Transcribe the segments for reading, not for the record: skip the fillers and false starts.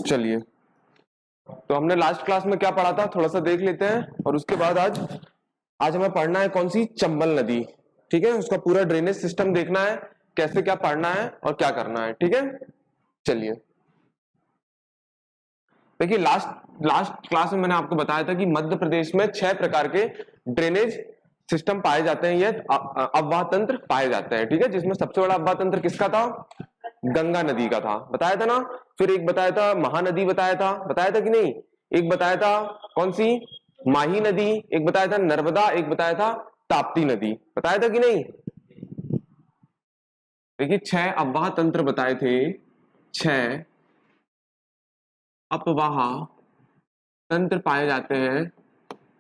चलिए, तो हमने लास्ट क्लास में क्या पढ़ा था थोड़ा सा देख लेते हैं, और उसके बाद आज हमें पढ़ना है कौन सी, चंबल नदी। ठीक है, उसका पूरा ड्रेनेज सिस्टम देखना है, कैसे क्या पढ़ना है और क्या करना है। ठीक है, चलिए देखिए, लास्ट क्लास में मैंने आपको बताया था कि मध्य प्रदेश में 6 प्रकार के ड्रेनेज सिस्टम पाए जाते हैं, ये अफवाह तंत्र पाए जाते हैं। ठीक है, जिसमें सबसे बड़ा अफवाह तंत्र किसका था, गंगा नदी का था, बताया था ना। फिर एक बताया था महानदी, बताया था कि नहीं। एक बताया था कौन सी, माही नदी। एक बताया था नर्मदा। एक बताया था ताप्ती नदी, बताया था कि नहीं। देखिए 6 अफवाह तंत्र बताए थे, 6 अपवाह तंत्र पाए जाते हैं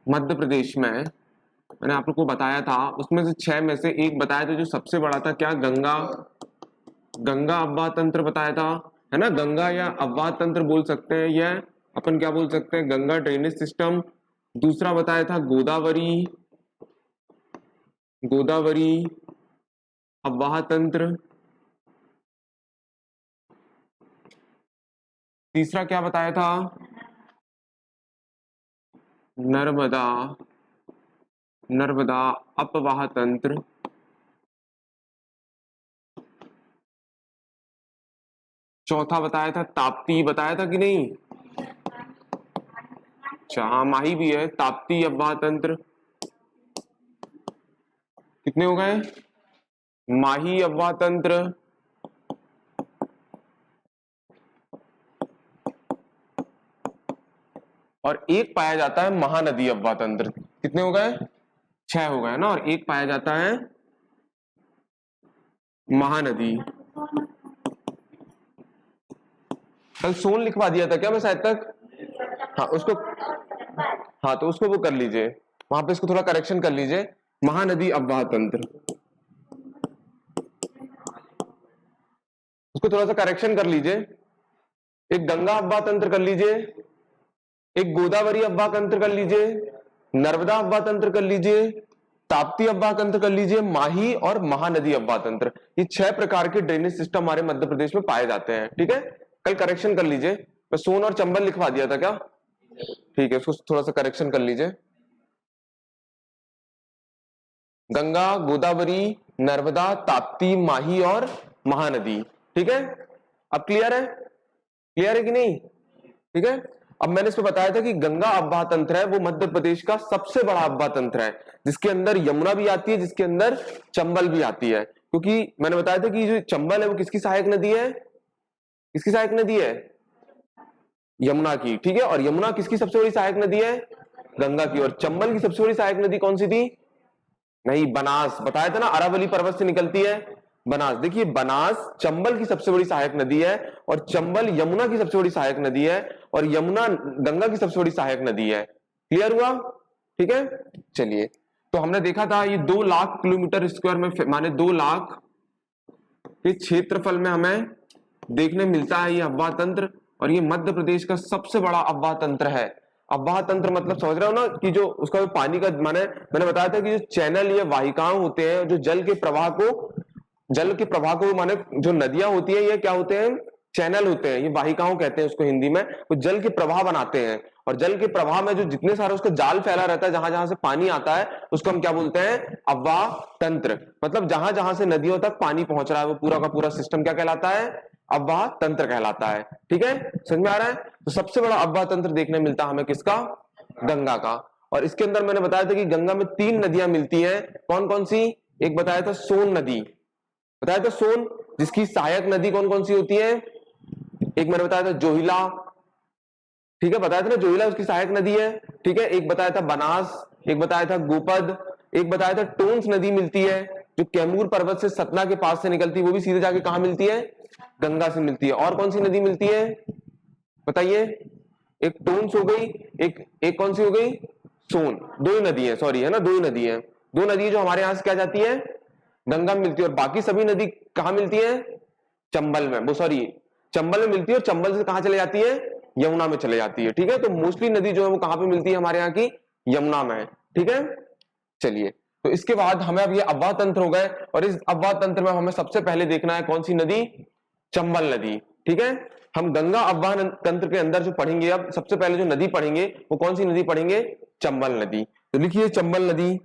मध्य प्रदेश में। मैंने आप लोग को बताया था, उसमें से 6 में से एक बताया था जो सबसे बड़ा था, क्या, गंगा अफवाह तंत्र बताया था, है ना। गंगा या अफवाह तंत्र बोल सकते हैं, या अपन क्या बोल सकते हैं, गंगा ड्रेनेज सिस्टम। दूसरा बताया था गोदावरी अफवाह तंत्र। तीसरा क्या बताया था, नर्मदा अपवाह तंत्र। चौथा बताया था ताप्ती, बताया था कि नहीं। अच्छा हाँ, माही भी है, ताप्ती अफवाह तंत्र। कितने हो गए, माही अफवाह तंत्र, और एक पाया जाता है महानदी अफवाह तंत्र। कितने हो गए, 6 हो गए ना, और एक पाया जाता है महानदी। कल सोन लिखवा दिया था क्या मैं शायद तक, हाँ उसको, हाँ तो उसको वो कर लीजिए, वहां पे इसको थोड़ा करेक्शन कर लीजिए, महानदी अफवाह तंत्र, उसको थोड़ा सा करेक्शन कर लीजिए। एक गंगा अफवाह तंत्र कर लीजिए, एक गोदावरी अफवाह तंत्र कर लीजिए, नर्मदा अफवाह तंत्र कर लीजिए, ताप्ती अफवाह तंत्र कर लीजिए, माही और महानदी अफवाह तंत्र। ये 6 प्रकार के ड्रेनेज सिस्टम हमारे मध्य प्रदेश में पाए जाते हैं। ठीक है, कल करेक्शन कर लीजिए, मैं सोन और चंबल लिखवा दिया था क्या, ठीक है, उसको थोड़ा सा करेक्शन कर लीजिए। गंगा, गोदावरी, नर्मदा, ताप्ती, माही और महानदी। ठीक है, अब क्लियर है कि नहीं। ठीक है, अब मैंने इसमें बताया था कि गंगा अफवाह तंत्र है वो मध्य प्रदेश का सबसे बड़ा अफवाह तंत्र है, जिसके अंदर यमुना भी आती है, जिसके अंदर चंबल भी आती है। क्योंकि मैंने बताया था कि जो चंबल है वो किसकी सहायक नदी है, किसकी सहायक नदी है, यमुना की। ठीक है, और यमुना किसकी सबसे बड़ी सहायक नदी है, गंगा की। और चंबल की सबसे बड़ी सहायक नदी कौन सी थी, नहीं, बनास। बताया था ना, अरावली पर्वत से निकलती है बनास। देखिए बनास चंबल की सबसे बड़ी सहायक नदी है, और चंबल यमुना की सबसे बड़ी सहायक नदी है, और यमुना गंगा की सबसे बड़ी सहायक नदी है। क्लियर हुआ। ठीक है, चलिए, तो हमने देखा था ये 2 लाख किलोमीटर स्क्वायर में, माने 2 लाख के क्षेत्रफल में हमें देखने मिलता है ये अफवाह तंत्र, और ये मध्य प्रदेश का सबसे बड़ा अफवाह तंत्र है। अफवाह तंत्र मतलब समझ रहे हो ना, कि जो उसका पानी का मैंने बताया था कि जो चैनल या वाहिकाएं होते हैं, जो जल के प्रवाह को माने जो नदियां होती है, ये क्या होते हैं, चैनल होते हैं, ये वाहिकाओं कहते हैं उसको हिंदी में। वो जल के प्रवाह बनाते हैं, और जल के प्रवाह में जो जितने सारे उसका जाल फैला रहता है, जहां जहां से पानी आता है, उसको हम क्या बोलते हैं, अफवाह तंत्र। मतलब जहां जहां से नदियों तक पानी पहुंच रहा है, वो पूरा का पूरा सिस्टम क्या कहलाता है, अफवाह तंत्र कहलाता है। ठीक है, समझ में आ रहा है। तो सबसे बड़ा अफवाह तंत्र देखने मिलता है हमें किसका, गंगा का। और इसके अंदर मैंने बताया था कि गंगा में 3 नदियां मिलती हैं, कौन कौन सी। एक बताया था सोन नदी, बताया था सोन, जिसकी सहायक नदी कौन कौन सी होती है। एक मैंने बताया था जोहिला, ठीक है, बताया था ना, जोहिला उसकी सहायक नदी है। ठीक है, एक बताया था बनास, एक बताया था गोपद, एक बताया था टोंस नदी मिलती है, जो कैमूर पर्वत से सतना के पास से निकलती है, वो भी सीधे जाके कहां मिलती है, गंगा से मिलती है। और कौन सी नदी मिलती है बताइए, एक टोंस हो गई, एक कौन सी हो गई, सोन। 2 ही नदी है, सॉरी, है ना, 2 ही नदी है, 2 नदी जो हमारे यहां से क्या जाती है, गंगा में मिलती है। और बाकी सभी नदी कहां मिलती है, चंबल में, वो सॉरी चंबल में मिलती है, और चंबल से कहां चले जाती है, यमुना में चले जाती है। ठीक है, तो मोस्टली नदी जो है वो कहां पे मिलती है हमारे यहाँ की, यमुना में। ठीक है, चलिए, तो इसके बाद हमें अब ये अफवाह तंत्र हो गए, और इस अफवाह तंत्र में हमें सबसे पहले देखना है कौन सी नदी, चंबल नदी। ठीक है, हम गंगा अववाहन तंत्र के अंदर जो पढ़ेंगे, अब सबसे पहले जो नदी पढ़ेंगे वो कौन सी नदी पढ़ेंगे? चंबल नदी। तो लिखिए चंबल नदी।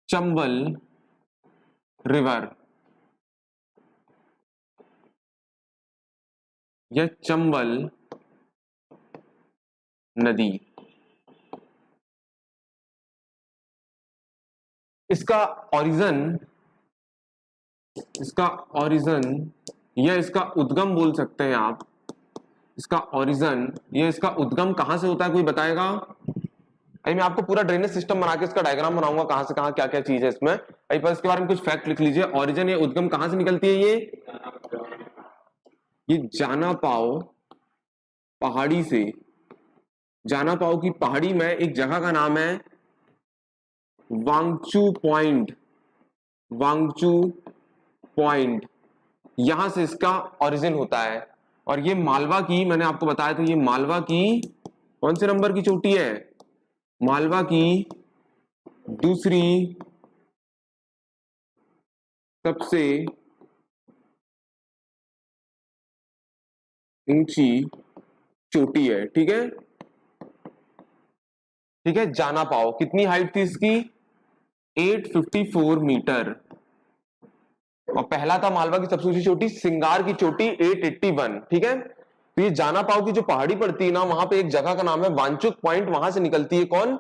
चंबल रिवर या चंबल नदी। इसका ओरिजिन या इसका उद्गम बोल सकते हैं आप। इसका ओरिजिन या इसका उद्गम कहां से होता है, कोई बताएगा? अभी मैं आपको पूरा ड्रेनेज सिस्टम बना के इसका डायग्राम बनाऊंगा, कहां से कहां क्या क्या चीज है इसमें। अभी पर इसके बारे में कुछ फैक्ट लिख लीजिए। ओरिजिन या उद्गम कहां से निकलती है? ये जाना पाओ पहाड़ी से। जाना पाओ की पहाड़ी में एक जगह का नाम है वांगचू पॉइंट। वांगचू पॉइंट, यहां से इसका ओरिजिन होता है। और ये मालवा की, मैंने आपको बताया था, ये मालवा की कौन से नंबर की चोटी है? मालवा की दूसरी सबसे ऊंची चोटी है। ठीक है, ठीक है। जाना पाओ कितनी हाइट थी इसकी? 854 मीटर। और पहला था मालवा की सबसे ऊंची चोटी सिंगार की चोटी 881। ठीक है, तो ये जाना पाओ की जो पहाड़ी पड़ती है ना, वहां पे एक जगह का नाम है वांचुक पॉइंट, वहां से निकलती है कौन?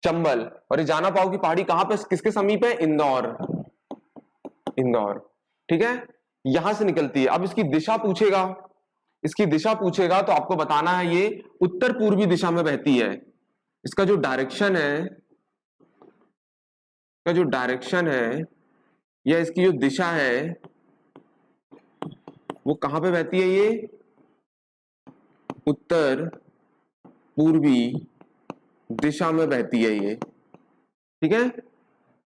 चंबल। और ये जाना पाओ की पहाड़ी कहां पे, किसके समीप है? इंदौर। इंदौर, ठीक है, यहां से निकलती है। अब इसकी दिशा पूछेगा, इसकी दिशा पूछेगा तो आपको बताना है ये उत्तर पूर्वी दिशा में बहती है। इसका जो डायरेक्शन है, इसका जो डायरेक्शन है या इसकी जो दिशा है वो कहां पे बहती है? ये उत्तर पूर्वी दिशा में बहती है ये। ठीक है,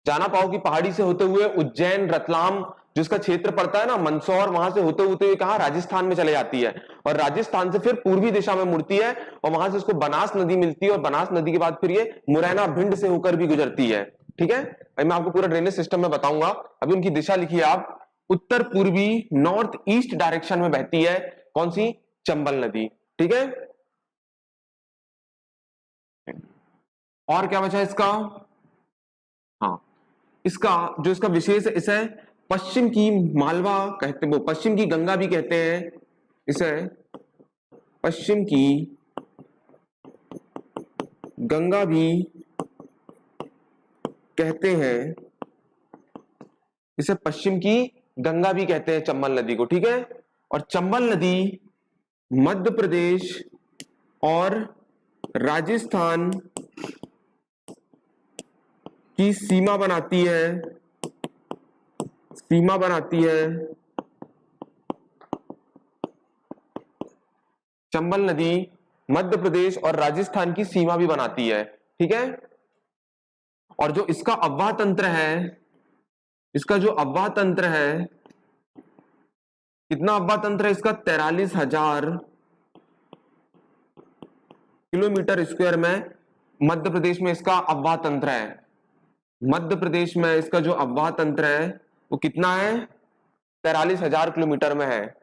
जाना पाओ की पहाड़ी से होते हुए उज्जैन, रतलाम जिसका क्षेत्र पड़ता है ना, मंदसौर, वहां से होते होते हुए कहां? राजस्थान में चले जाती है। और राजस्थान से फिर पूर्वी दिशा में मुड़ती है और वहां से इसको बनास नदी मिलती है। और बनास नदी के बाद फिर ये मुरैना, भिंड से होकर भी गुजरती है। ठीक है, मैं आपको पूरा ड्रेनेज सिस्टम में बताऊंगा। अभी उनकी दिशा लिखिए आप, उत्तर पूर्वी, नॉर्थ ईस्ट डायरेक्शन में बहती है। कौन सी? चंबल नदी। ठीक है, और क्या बचा इसका? हाँ, इसका जो इसका विशेष है, इसे पश्चिम की मालवा कहते, वो पश्चिम की गंगा भी कहते हैं। इसे पश्चिम की गंगा भी कहते हैं। इसे पश्चिम की गंगा भी कहते हैं चंबल नदी को। ठीक है, और चंबल नदी मध्य प्रदेश और राजस्थान की सीमा बनाती है। सीमा बनाती है। चंबल नदी मध्य प्रदेश और राजस्थान की सीमा भी बनाती है। ठीक है, और जो इसका अववाह तंत्र है, इसका जो अववाह तंत्र है, कितना अववाह तंत्र है इसका? 43,000 किलोमीटर स्क्वायर में मध्य प्रदेश में इसका अववाह तंत्र है। मध्य प्रदेश में इसका जो अववाह तंत्र है वो कितना है? 43,000 किलोमीटर में है।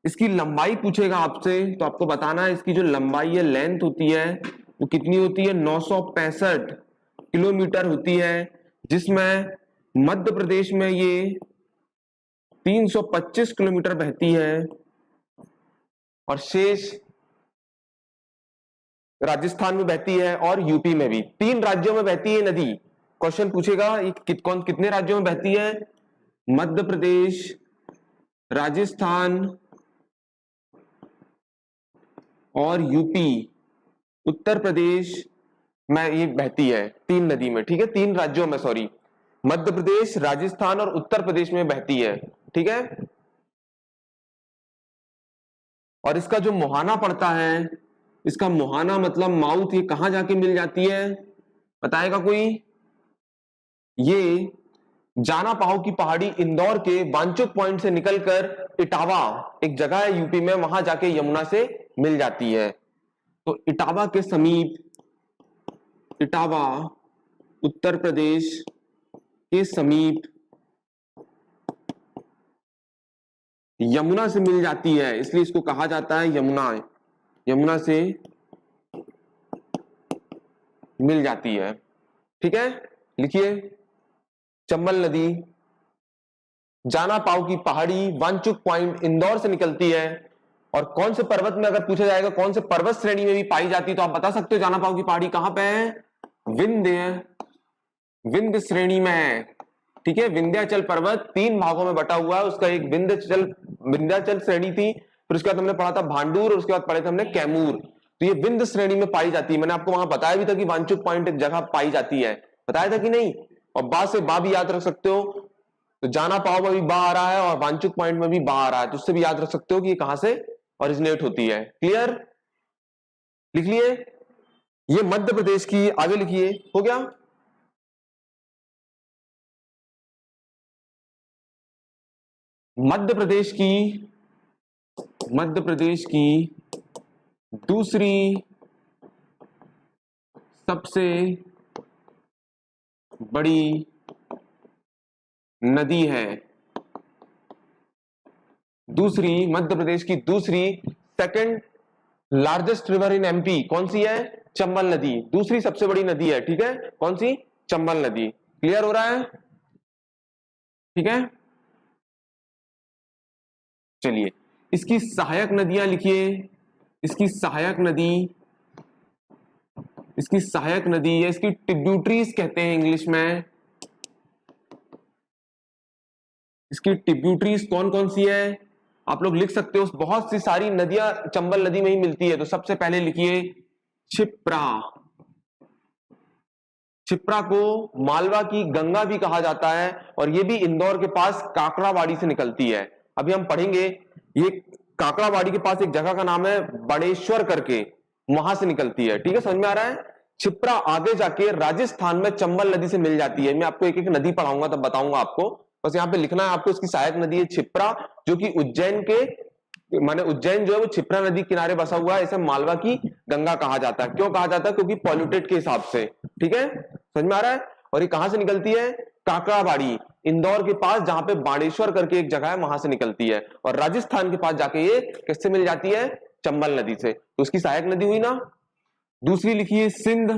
इसकी लंबाई पूछेगा आपसे तो आपको बताना है इसकी जो लंबाई है, लेंथ होती है, वो कितनी होती है? 965 किलोमीटर होती है, जिसमें मध्य प्रदेश में ये 325 किलोमीटर बहती है और शेष राजस्थान में बहती है और यूपी में भी। 3 राज्यों में बहती है नदी। क्वेश्चन पूछेगा ये कितने राज्यों में बहती है? मध्य प्रदेश, राजस्थान और यूपी, उत्तर प्रदेश में ये बहती है 3 नदी में। ठीक है, 3 राज्यों में, सॉरी, मध्य प्रदेश, राजस्थान और उत्तर प्रदेश में बहती है। ठीक है, और इसका जो मुहाना पड़ता है, इसका मुहाना मतलब माउथ, ये कहां जाके मिल जाती है? बताएगा कोई? ये जाना पाओ की पहाड़ी इंदौर के वांचुक पॉइंट से निकलकर इटावा, एक जगह है यूपी में, वहां जाके यमुना से मिल जाती है। तो इटावा के समीप, इटावा उत्तर प्रदेश के समीप यमुना से मिल जाती है, इसलिए इसको कहा जाता है यमुना, यमुना से मिल जाती है। ठीक है, लिखिए चंबल नदी जाना पाव की पहाड़ी वांचुक पॉइंट इंदौर से निकलती है। और कौन से पर्वत में, अगर पूछा जाएगा कौन से पर्वत श्रेणी में भी पाई जाती है, तो आप बता सकते हो जाना पाव की पहाड़ी कहां पे है, विंध्य श्रेणी में है। ठीक है, विंध्याचल पर्वत 3 भागों में बटा हुआ है, उसका एक विंध्याचल श्रेणी थी, फिर उसके बाद हमने पढ़ा था भांडूर, और उसके बाद पढ़े थे हमने कैमूर। तो ये विंध्य श्रेणी में पाई जाती है। मैंने आपको वहां बताया भी था कि वांचुक पॉइंट एक जगह पाई जाती है, बताया था कि नहीं। और बा से बा भी याद रख सकते हो, तो जाना पाव में भी बा आ रहा है और वांचुक पॉइंट में भी बा आ रहा है, तो उससे भी याद रख सकते हो कि ये कहां से ओरिजिनेट होती है। क्लियर, लिख लिए। ये मध्य प्रदेश की, आगे लिखिए, हो गया। मध्य प्रदेश की दूसरी सबसे बड़ी नदी है, मध्य प्रदेश की दूसरी second largest river in MP कौन सी है, चंबल नदी, दूसरी सबसे बड़ी नदी है। ठीक है, कौन सी, चंबल नदी। क्लियर हो रहा है, ठीक है। चलिए इसकी सहायक नदियां लिखिए, इसकी सहायक नदी या इसकी ट्रिब्यूटरीज कहते हैं इंग्लिश में। इसकी ट्रिब्यूटरीज कौन कौन सी है, आप लोग लिख सकते हो। बहुत सी सारी नदियां चंबल नदी में ही मिलती है। तो सबसे पहले लिखिए क्षिप्रा, क्षिप्रा को मालवा की गंगा भी कहा जाता है, और ये भी इंदौर के पास काकड़ावाड़ी से निकलती है। अभी हम पढ़ेंगे, ये काकड़ावाड़ी के पास एक जगह का नाम है बड़ेश्वर करके, वहां से निकलती है। ठीक है, समझ में आ रहा है। क्षिप्रा आगे जाके राजस्थान में चंबल नदी से मिल जाती है। मैं आपको एक एक नदी पढ़ाऊंगा तब बताऊंगा आपको, बस यहाँ पे लिखना है आपको। इसकी सहायक नदी है क्षिप्रा, जो कि उज्जैन के, माने उज्जैन जो है वो क्षिप्रा नदी किनारे बसा हुआ है। इसे मालवा की गंगा कहा जाता है। क्यों कहा जाता है, क्योंकि पॉल्यूटेड के हिसाब से। ठीक है, समझ में आ रहा है। और ये कहां से निकलती है, काकड़ाबाड़ी, इंदौर के पास, जहां पे बाड़ेश्वर करके एक जगह है, वहां से निकलती है। और राजस्थान के पास जाके ये किससे मिल जाती है, चंबल नदी से। तो उसकी सहायक नदी हुई ना। दूसरी लिखिए सिंध,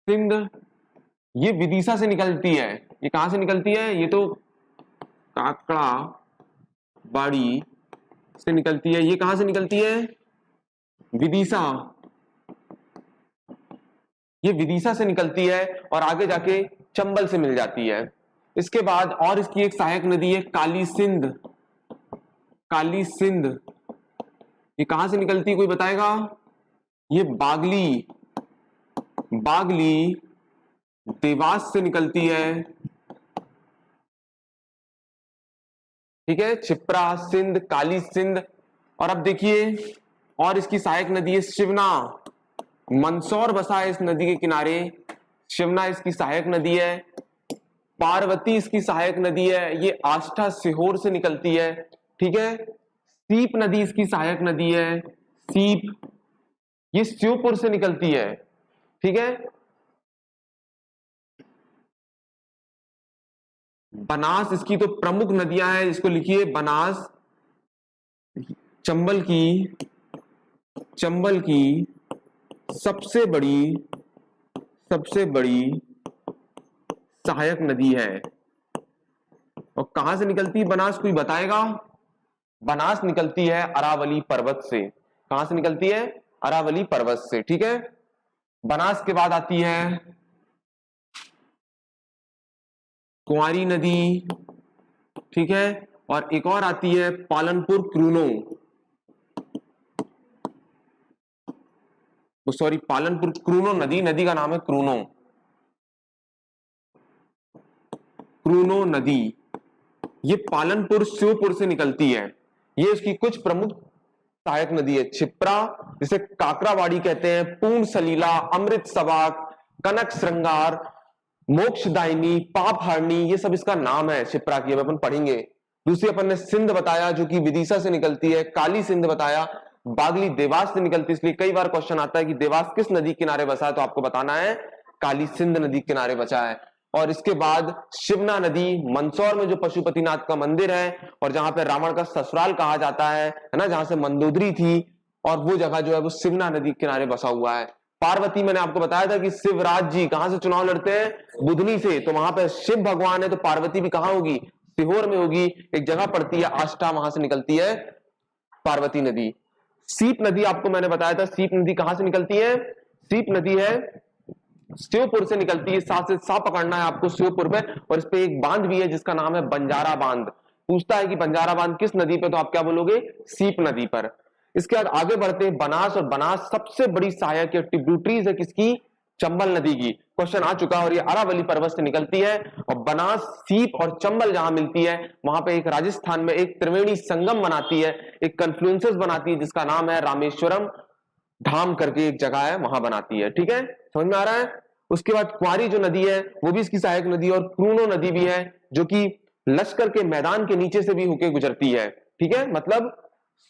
सिंध ये विदिशा से निकलती है। ये कहां से निकलती है, ये तो काकड़ाबाड़ी से निकलती है। ये कहां से निकलती है, विदिशा, ये विदिशा से निकलती है और आगे जाके चंबल से मिल जाती है। इसके बाद और इसकी एक सहायक नदी है काली सिंध, काली सिंध ये कहां से निकलती है, कोई बताएगा। ये बागली, बागली देवास से निकलती है। ठीक है, क्षिप्रा, सिंध, काली सिंध। और अब देखिए और इसकी सहायक नदी है शिवना, मंदसौर बसा है इस नदी के किनारे, शिवना इसकी सहायक नदी है। पार्वती इसकी सहायक नदी है, ये आष्टा सीहोर से निकलती है। ठीक है, सीप नदी इसकी सहायक नदी है, सीप ये श्योपुर से निकलती है। ठीक है, बनास इसकी तो प्रमुख नदियां हैं, इसको लिखिए बनास। चंबल की सबसे बड़ी सहायक नदी है। और कहां से निकलती है बनास, कोई बताएगा। बनास निकलती है अरावली पर्वत से। कहां से निकलती है, अरावली पर्वत से। ठीक है, बनास के बाद आती है कुंवारी नदी। ठीक है, और एक और आती है पालनपुर क्रूनो, सॉरी पालनपुर क्रूनो नदी का नाम है क्रूनो, क्रूनो नदी। ये पालनपुर श्योपुर से निकलती है। ये इसकी कुछ प्रमुख सहायक नदी है। क्षिप्रा जिसे काकड़ाबाड़ी कहते हैं, पूर्ण सलीला, अमृत सवाक, कनक श्रृंगार, मोक्षदायिनी, पापहारणी, ये सब इसका नाम है क्षिप्रा की। अब अपन पढ़ेंगे। दूसरी अपन ने सिंध बताया जो कि विदिशा से निकलती है, काली सिंध बताया, बागली देवास से निकलती है। इसलिए कई बार क्वेश्चन आता है कि देवास किस नदी किनारे बसा है, तो आपको बताना है काली सिंध नदी किनारे बचा है। और इसके बाद शिवना नदी, मंदसौर में जो पशुपतिनाथ का मंदिर है और जहां पे रावण का ससुराल कहा जाता है ना, जहां से मंदोदरी थी, और वो जगह जो है वो शिवना नदी के किनारे बसा हुआ है। पार्वती, मैंने आपको बताया था कि शिवराज जी कहां से चुनाव लड़ते हैं, बुधनी से, तो वहां पे शिव भगवान है, तो पार्वती भी कहां होगी, सीहोर में होगी। एक जगह पड़ती है आष्टा, वहां से निकलती है पार्वती नदी। सीप नदी आपको मैंने बताया था, सीप नदी कहां से निकलती है, सीप नदी है शिवपुर से निकलती है। सा से सा पकड़ना है आपको शिवपुर पे, और इस पे एक बांध भी है जिसका नाम है बंजारा बांध। पूछता है कि बंजारा बांध किस नदी पे, तो आप क्या बोलोगे, सीप नदी पर। इसके बाद आगे बढ़ते हैं बनास, और बनास सबसे बड़ी सहायक ट्रिब्यूटरीज है किसकी, चंबल नदी की। क्वेश्चन आ चुका है, और ये अरावली पर्वत से निकलती है, और बनास, सीप और चंबल जहां मिलती है वहां पे एक राजस्थान में एक त्रिवेणी संगम बनाती है, एक कन्फ्लुएंसेस बनाती है जिसका नाम है रामेश्वरम धाम करके एक जगह है, वहां बनाती है। ठीक है, समझ में आ रहा है। उसके बाद कुंवारी जो नदी है वो भी इसकी सहायक नदी है, और क्रूनो नदी भी है जो कि लश्कर के मैदान के नीचे से भी होकर गुजरती है। ठीक है, मतलब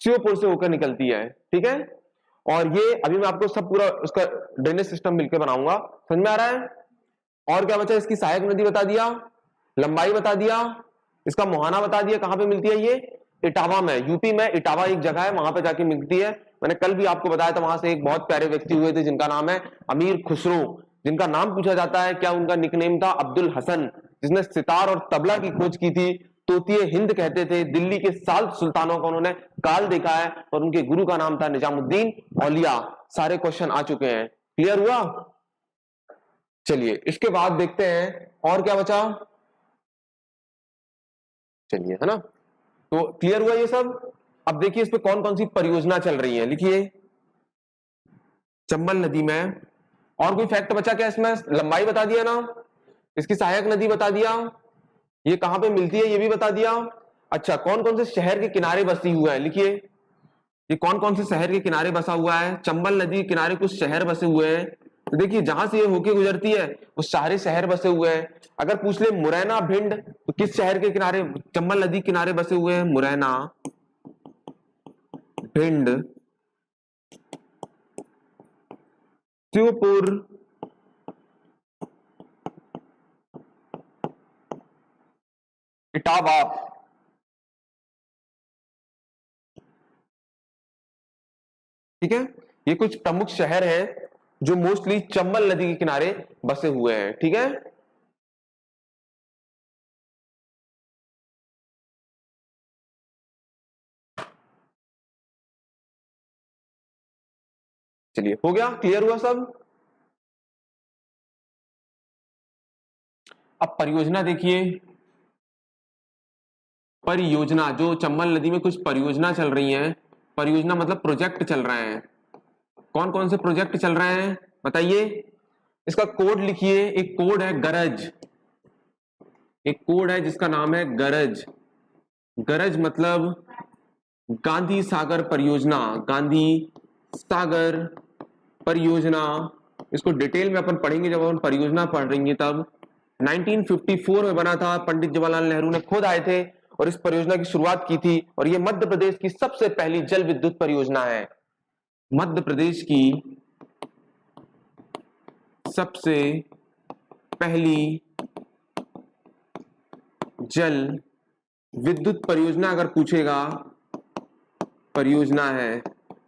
श्योपुर से होकर निकलती है। ठीक है, और ये अभी मैं आपको सब पूरा उसका ड्रेनेज सिस्टम मिलकर बनाऊंगा, समझ में आ रहा है। और क्या बचा, इसकी सहायक नदी बता दिया, लंबाई बता दिया, इसका मुहाना बता दिया, कहां पे मिलती है ये, इटावा में, यूपी में इटावा एक जगह है, वहां पे जाके मिलती है। मैंने कल भी आपको बताया था, वहां से एक बहुत प्यारे व्यक्ति हुए थे जिनका नाम है अमीर खुसरो, जिनका नाम पूछा जाता है क्या उनका निकनेम था, अब्दुल हसन, जिसने सितार और तबला की खोज की थी। तोतिए हिंद कहते थे। दिल्ली के सात सुल्तानों का उन्होंने काल देखा है, और उनके गुरु का नाम था निजामुद्दीन औलिया। सारे क्वेश्चन आ चुके हैं, क्लियर हुआ। चलिए इसके बाद देखते हैं और क्या बचा, चलिए, है ना, तो क्लियर हुआ ये सब। अब देखिए इस पे कौन कौन सी परियोजना चल रही है, लिखिए चंबल नदी में। और कोई फैक्ट बचा क्या इसमें, लंबाई बता दिया ना, इसकी सहायक नदी बता दिया, ये कहां पे मिलती है ये भी बता दिया। अच्छा, कौन कौन से शहर के किनारे बसी हुआ है, लिखिए ये कौन कौन से शहर के किनारे बसा हुआ है। चंबल नदी के किनारे कुछ शहर बसे हुए हैं, तो देखिए जहां से ये होके गुजरती है वो सारे शहर बसे हुए हैं। अगर पूछ ले मुरैना भिंड, तो किस शहर के किनारे, चंबल नदी किनारे बसे हुए हैं, मुरैना, भिंड, श्योपुर, इटावा। ठीक है, ये कुछ प्रमुख शहर हैं जो मोस्टली चंबल नदी के किनारे बसे हुए हैं। ठीक है, चलिए हो गया, क्लियर हुआ सब। अब परियोजना देखिए, परियोजना जो चंबल नदी में कुछ परियोजना चल रही हैं, परियोजना मतलब प्रोजेक्ट चल रहे हैं। कौन कौन से प्रोजेक्ट चल रहे हैं बताइए, इसका कोड लिखिए। एक कोड है गरज, एक कोड है जिसका नाम है गरज। गरज मतलब गांधी सागर परियोजना, गांधी सागर परियोजना। इसको डिटेल में अपन पढ़ेंगे जब अपन परियोजना पढ़ रही है तब। 1954 में बना था, पंडित जवाहरलाल नेहरू ने खुद आए थे और इस परियोजना की शुरुआत की थी, और ये मध्य प्रदेश की सबसे पहली जल विद्युत परियोजना है। मध्य प्रदेश की सबसे पहली जल विद्युत परियोजना अगर पूछेगा, परियोजना है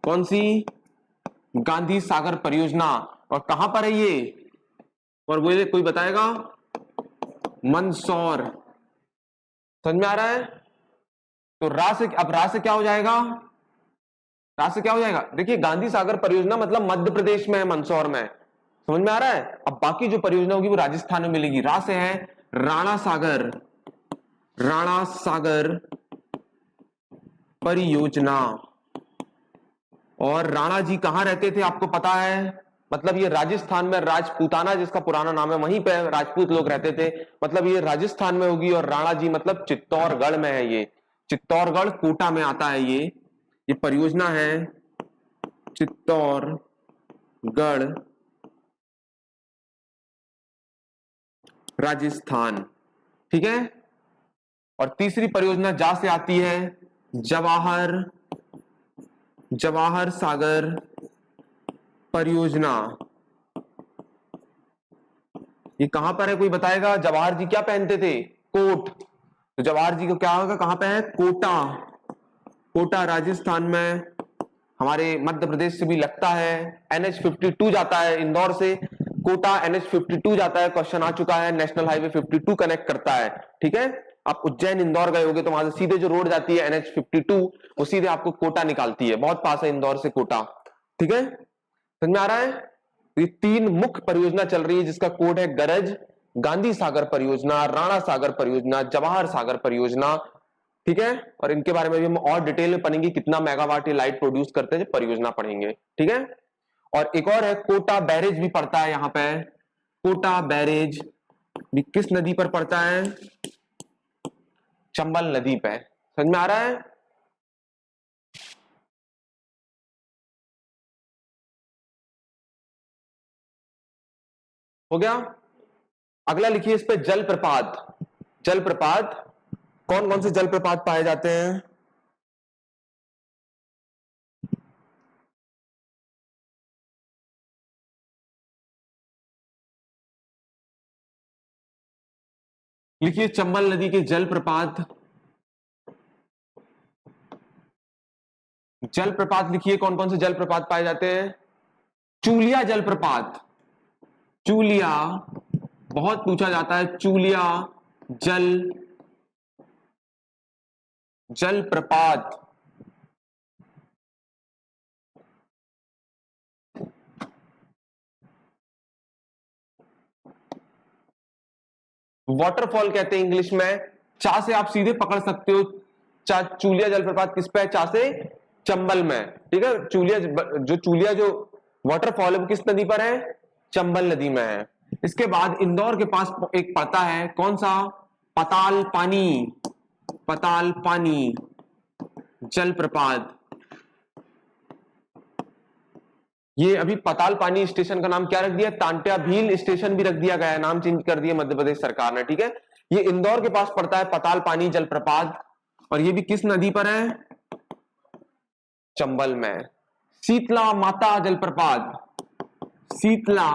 कौन सी, गांधी सागर परियोजना। और कहां पर है ये, और वो कोई बताएगा, मंदसौर। समझ में आ रहा है। तो रा से, अब रा से क्या हो जाएगा, रा से क्या हो जाएगा, देखिए गांधी सागर परियोजना मतलब मध्य प्रदेश में है, मंदसौर में। समझ में आ रहा है। अब बाकी जो परियोजना होगी वो राजस्थान में मिलेगी। रा से है राणा सागर, राणा सागर परियोजना। और राणा जी कहां रहते थे आपको पता है, मतलब ये राजस्थान में, राजपूताना जिसका पुराना नाम है, वहीं पे राजपूत लोग रहते थे, मतलब ये राजस्थान में होगी। और राणा जी मतलब चित्तौड़गढ़ में है, ये चित्तौड़गढ़ कोटा में आता है ये परियोजना है चित्तौड़गढ़ राजस्थान। ठीक है, और तीसरी परियोजना जा से आती है, जवाहर सागर परियोजना। ये कहां पर है, कोई बताएगा? जवाहर जी क्या पहनते थे? कोट। तो जवाहर जी को क्या होगा, कहां पे है? कोटा। कोटा राजस्थान में, हमारे मध्य प्रदेश से भी लगता है। NH52 जाता है इंदौर से, कोटा NH52 जाता है, क्वेश्चन आ चुका है। नेशनल हाईवे 52 कनेक्ट करता है, ठीक है। आप उज्जैन इंदौर गए होगे तो वहां से सीधे जो रोड जाती है NH52, वो सीधे आपको कोटा निकालती है, बहुत पास है इंदौर से कोटा, ठीक है। समझ में आ रहा है? ये 3 मुख्य परियोजना चल रही है जिसका कोड है गरज, गांधी सागर परियोजना, राणा सागर परियोजना, जवाहर सागर परियोजना, ठीक है। और इनके बारे में भी हम और डिटेल में पढ़ेंगे, कितना मेगावाट ये लाइट प्रोड्यूस करते हैं, परियोजना पढ़ेंगे, ठीक है। और एक और है कोटा बैरेज भी पड़ता है यहाँ पे। कोटा बैरेज भी किस नदी पर पड़ता है? चंबल नदी पे। समझ में आ रहा है? हो गया। अगला लिखिए इस पे जलप्रपात। जलप्रपात, कौन कौन से जलप्रपात पाए जाते हैं? लिखिए चंबल नदी के जलप्रपात। जलप्रपात लिखिए, कौन कौन से जलप्रपात पाए जाते हैं? चूलिया जलप्रपात। चूलिया बहुत पूछा जाता है। चूलिया जलप्रपात। वाटरफॉल कहते हैं इंग्लिश में। चा से आप सीधे पकड़ सकते हो। चूलिया जलप्रपात किस पे है? चा से चंबल में, ठीक है। चूलिया जो वाटरफॉल है वो किस नदी पर है? चंबल नदी में है। इसके बाद इंदौर के पास एक पड़ता है, कौन सा? पताल पानी। पताल पानी जलप्रपात। ये अभी पताल पानी स्टेशन का नाम क्या रख दिया? तांत्या भील स्टेशन भी रख दिया गया है, नाम चेंज कर दिया मध्य प्रदेश सरकार ने, ठीक है। ये इंदौर के पास पड़ता है पताल पानी जलप्रपात, और ये भी किस नदी पर है? चंबल में। शीतला माता जलप्रपात। शीतला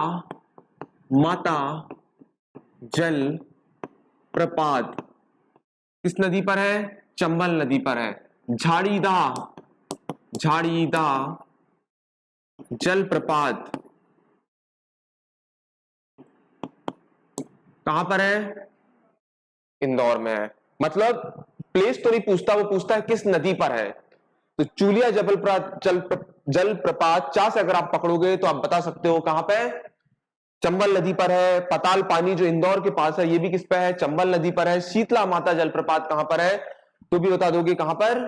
माता जल प्रपात किस नदी पर है? चंबल नदी पर है। झाड़ीदा जलप्रपात कहां पर है? इंदौर में है। मतलब प्लेस तो नहीं पूछता, वो पूछता है किस नदी पर है। तो चूलिया जलप्रपात चा से अगर आप पकड़ोगे तो आप बता सकते हो कहां पे? चंबल नदी पर है। पताल पानी जो इंदौर के पास है ये भी किस पे है? चंबल नदी पर है। शीतला माता जलप्रपात कहां पर है? तो भी बता दोगे कहां पर?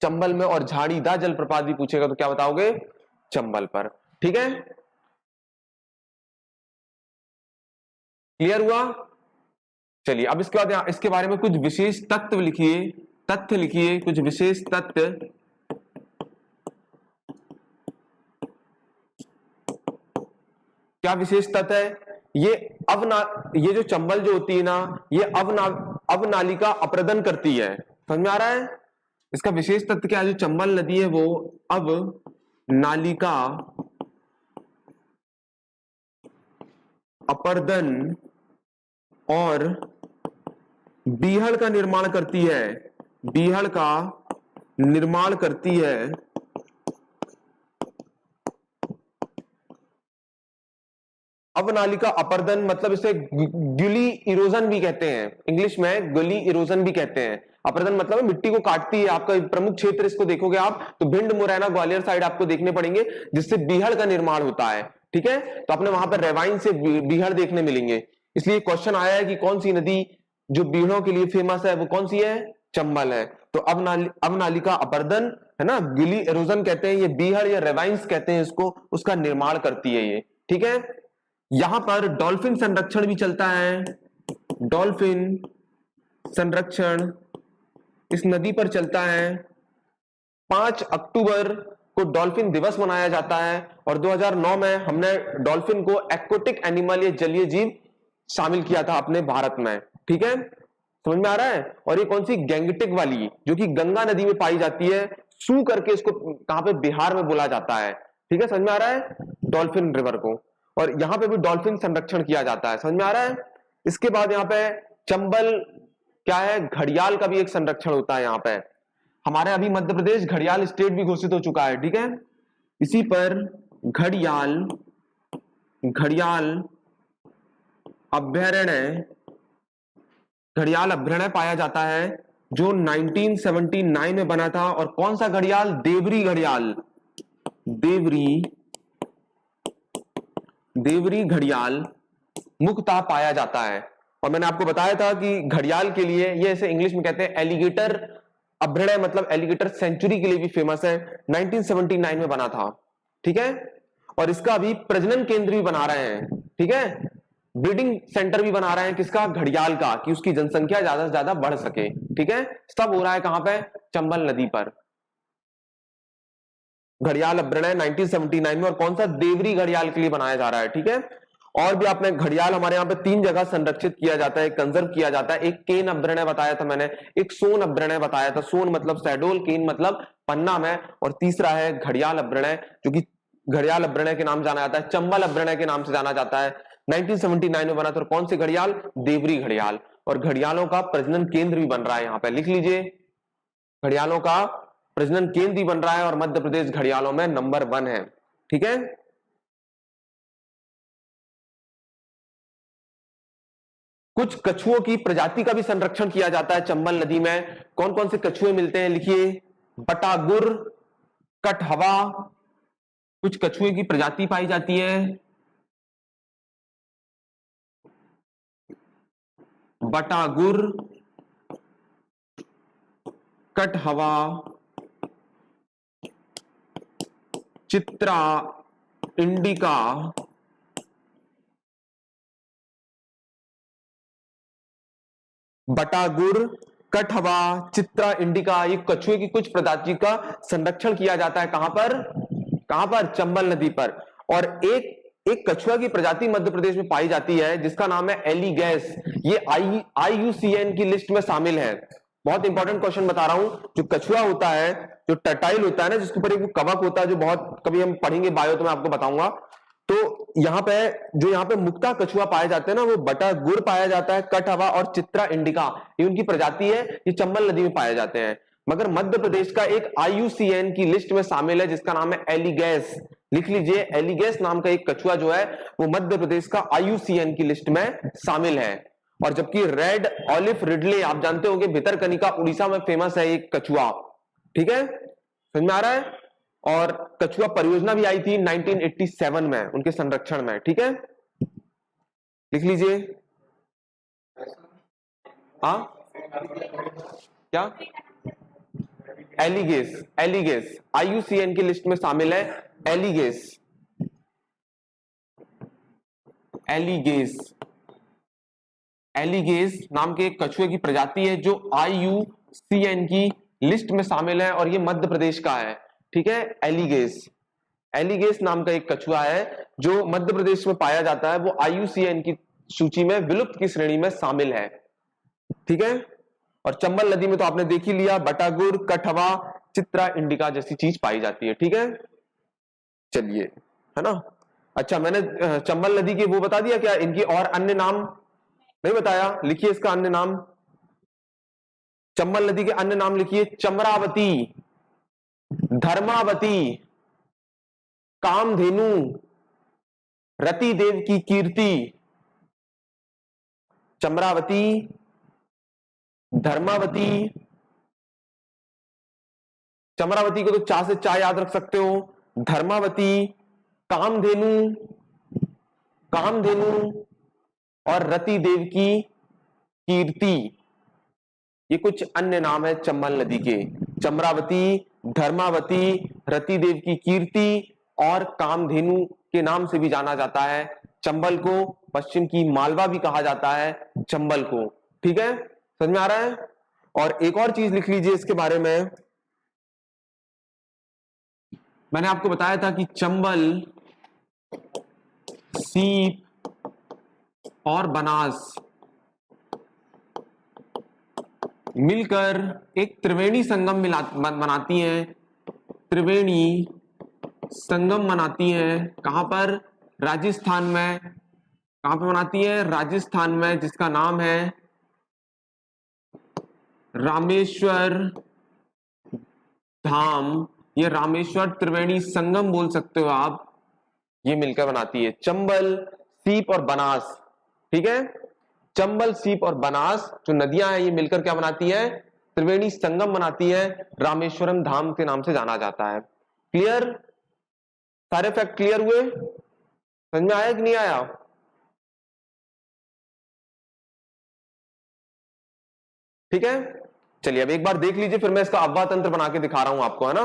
चंबल में। और झाड़ीदा जलप्रपात भी पूछेगा तो क्या बताओगे? चंबल पर, ठीक है। क्लियर हुआ? चलिए अब इसके बाद इसके बारे में कुछ विशेष तत्व लिखिए। तथ्य लिखिए, कुछ विशेष तथ्य। क्या विशेष तथ्य है? ये जो चंबल जो होती है ना, ये अवनालिका अप्रदन करती है। समझ में आ रहा है? इसका विशेष तथ्य क्या है? जो चंबल नदी है वो अवनालिका अपर्दन और बीहड़ का निर्माण करती है। बीहड़ का निर्माण करती है। अवनालिका अपर्दन मतलब इसे गुली इरोजन भी कहते हैं, इंग्लिश में गुली इरोजन भी कहते हैं। अपर्दन मतलब मिट्टी को काटती है। आपका प्रमुख क्षेत्र इसको देखोगे आप तो भिंड, मुरैना, ग्वालियर साइड आपको देखने पड़ेंगे जिससे बीहड़ का निर्माण होता है, ठीक है। तो आपने वहां पर रेवाइन से बीहड़ देखने मिलेंगे। इसलिए क्वेश्चन आया है कि कौन सी नदी जो बीहड़ों के लिए फेमस है वो कौन सी है? चंबल है। तो अवनालिका अपर्दन है ना, गिली एरोजन कहते हैं, ये बीहड़ या रेवाइंस कहते हैं इसको, उसका निर्माण करती है ये, ठीक है। यहां पर डॉल्फिन संरक्षण भी चलता है। डॉल्फिन संरक्षण इस नदी पर चलता है। 5 अक्टूबर को डॉल्फिन दिवस मनाया जाता है और 2009 में हमने डॉल्फिन को एक्वाटिक एनिमल या जलीय जीव शामिल किया था अपने भारत में, ठीक है। समझ में आ रहा है? और ये कौन सी? गैंगटिक वाली, जो कि गंगा नदी में पाई जाती है। सू करके इसको कहां पे? बिहार में बोला जाता है, ठीक है। समझ में आ रहा है? डॉल्फिन रिवर को। और यहाँ पे भी डॉल्फिन संरक्षण किया जाता है, समझ में आ रहा है। इसके बाद यहाँ पे चंबल क्या है, घड़ियाल का भी एक संरक्षण होता है यहाँ पे। हमारे अभी मध्य प्रदेश घड़ियाल स्टेट भी घोषित हो चुका है, ठीक है। इसी पर घड़ियाल अभ्यारण्य पाया जाता है जो 1979 में बना था। और कौन सा घड़ियाल, देवरी घड़ियाल मुख्यतः पाया जाता है। और मैंने आपको बताया था कि घड़ियाल के लिए, ये इसे इंग्लिश में कहते हैं एलिगेटर अभ्यारण्य, मतलब एलिगेटर सेंचुरी के लिए भी फेमस है, 1979 में बना था, ठीक है। और इसका अभी प्रजनन केंद्र भी बना रहे हैं, ठीक है, ब्रीडिंग सेंटर भी बना रहे हैं, किसका, घड़ियाल का, कि उसकी जनसंख्या ज्यादा से ज्यादा बढ़ सके, ठीक है। सब हो रहा है कहां पे, चंबल नदी पर। घड़ियाल अभ्यारण्य 1979 में, और कौन सा, देवरी घड़ियाल के लिए बनाया जा रहा है, ठीक है। और भी आपने घड़ियाल हमारे यहाँ पे 3 जगह संरक्षित किया जाता है, कंजर्व किया जाता है। एक केन अभ्यारण्य बताया था मैंने, एक सोन अभ्यारण्य बताया था, सोन मतलब शहडोल, केन मतलब पन्ना में, और तीसरा है घड़ियाल अभ्यारण्य, जो कि घड़ियाल अभ्यारण्य के नाम जाना जाता है, चंबल अभ्यारण्य के नाम से जाना जाता है। 1979 में बना था। और कौन से घड़ियाल, देवरी घड़ियाल। और घड़ियालों का प्रजनन केंद्र भी बन रहा है, यहाँ पे लिख लीजिए, घड़ियालों का प्रजनन केंद्र भी बन रहा है, और मध्य प्रदेश घड़ियालों में नंबर 1 है, ठीक है। कुछ कछुओं की प्रजाति का भी संरक्षण किया जाता है चंबल नदी में। कौन कौन से कछुए मिलते हैं, लिखिए, बटागुर, कटहवा, कुछ कछुए की प्रजाति पाई जाती है, Batagur, कटहवा, Chitra indica, Batagur, कटहवा, Chitra indica, ये कछुए की कुछ प्रजाति का संरक्षण किया जाता है। कहां पर, चंबल नदी पर। और एक कछुआ की प्रजाति मध्य प्रदेश में पाई जाती है जिसका नाम है एलिगेस। ये IUCN की लिस्ट में शामिल है। बहुत इंपॉर्टेंट क्वेश्चन बता रहा हूं। जो कछुआ होता है, जो टर्टाइल होता है ना, जिसके ऊपर एक कवक होता है, जो बहुत कभी हम पढ़ेंगे बायो तो मैं आपको बताऊंगा। तो यहाँ पे मुक्ता कछुआ पाए जाते हैं ना, वो बटागुर पाया जाता है, कटहवा और चित्रा इंडिका, ये उनकी प्रजाति है, ये चंबल नदी में पाए जाते हैं। मगर मध्य प्रदेश का एक IUCN की लिस्ट में शामिल है जिसका नाम है एलिगेस। लिख लीजिए, एलिगेस नाम का एक कछुआ जो है वो मध्य प्रदेश का IUCN की लिस्ट में शामिल है। और जबकि रेड ऑलिव रिडले, आप जानते होंगे, भितरकनिका उड़ीसा में फेमस है एक कछुआ, ठीक है, समझ में आ रहा है। और कछुआ परियोजना भी आई थी 1987 में उनके संरक्षण में, ठीक है, लिख लीजिए। हाँ, क्या, एलिगेस IUCN की लिस्ट में शामिल है, एलिगेस नाम के कछुए की प्रजाति है जो IUCN की लिस्ट में शामिल है, और ये मध्य प्रदेश का है, ठीक है। एलिगेस नाम का एक कछुआ है जो मध्य प्रदेश में पाया जाता है, वो IUCN की सूची में विलुप्त की श्रेणी में शामिल है, ठीक है। और चंबल नदी में तो आपने देख ही लिया, बटागुर, कटहवा, चित्रा इंडिका जैसी चीज पाई जाती है, ठीक है। चलिए, है ना। अच्छा, मैंने चंबल नदी के वो बता दिया क्या, इनकी और अन्य नाम नहीं बताया, लिखिए इसका अन्य नाम, चंबल नदी के अन्य नाम लिखिए, चमरावती, धर्मावती, कामधेनु, रति देव की कीर्ति। चमरावती, धर्मावती, चमरावती को तो चा से चा याद रख सकते हो, धर्मावती, कामधेनु और रति देव की कीर्ति, ये कुछ अन्य नाम है चंबल नदी के। चमरावती, धर्मावती, रति देव की कीर्ति और कामधेनु के नाम से भी जाना जाता है चंबल को। पश्चिम की मालवा भी कहा जाता है चंबल को, ठीक है, समझ में आ रहा है। और एक और चीज लिख लीजिए इसके बारे में, मैंने आपको बताया था कि चंबल, सीप और बनास मिलकर एक त्रिवेणी संगम बनाती हैं, त्रिवेणी संगम मनाती हैं। कहां पर, राजस्थान में, कहां पे बनाती है? राजस्थान में, जिसका नाम है रामेश्वर धाम, ये रामेश्वर त्रिवेणी संगम बोल सकते हो आप, ये मिलकर बनाती है चंबल, सीप और बनास। ठीक है, चंबल, सीप और बनास जो नदियां हैं ये मिलकर क्या बनाती है? त्रिवेणी संगम बनाती है, रामेश्वरम धाम के नाम से जाना जाता है। क्लियर? सारे फैक्ट क्लियर हुए? समझ में आया कि नहीं आया? ठीक है, चलिए अब एक बार देख लीजिए, फिर मैं इसका अव्वा तंत्र बना के दिखा रहा हूं आपको, है ना।